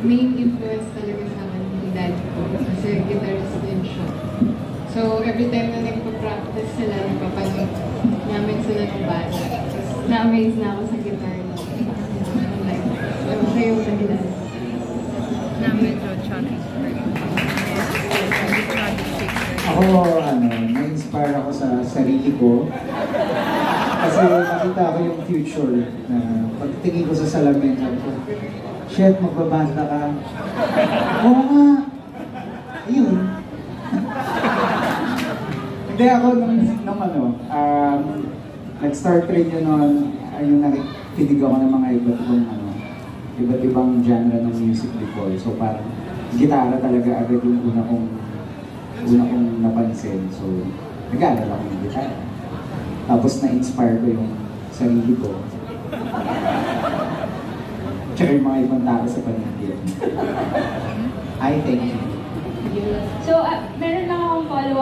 main influence talaga sa akin yung dad ko. Kasi guitarist din siya. So, every time na nagpa-practice sila, napapanood namin sila ng banda. Tapos, na-amaze na ako sa guitar niya. Like, siya yung dahilan. Medyo chubby. Ako, na-inspire ako sa sarili ko. Kasi nakita ko yung future na pagtingin ko sa salamin, ako, shit, magbabanda ka. Oo nga. Ayun. Hindi ako nag-start rin yun noon, yung nakikinig ako ng mga iba't ibang genre ng music before. So parang gitara talaga agad yung una kong napansin. So nag-aaral ako ng gitara. Tapos na-inspire ko yung sarili ko. Tsaka yung mga ibang tao sa paligid. I thank you. So, meron lang akong follow-up.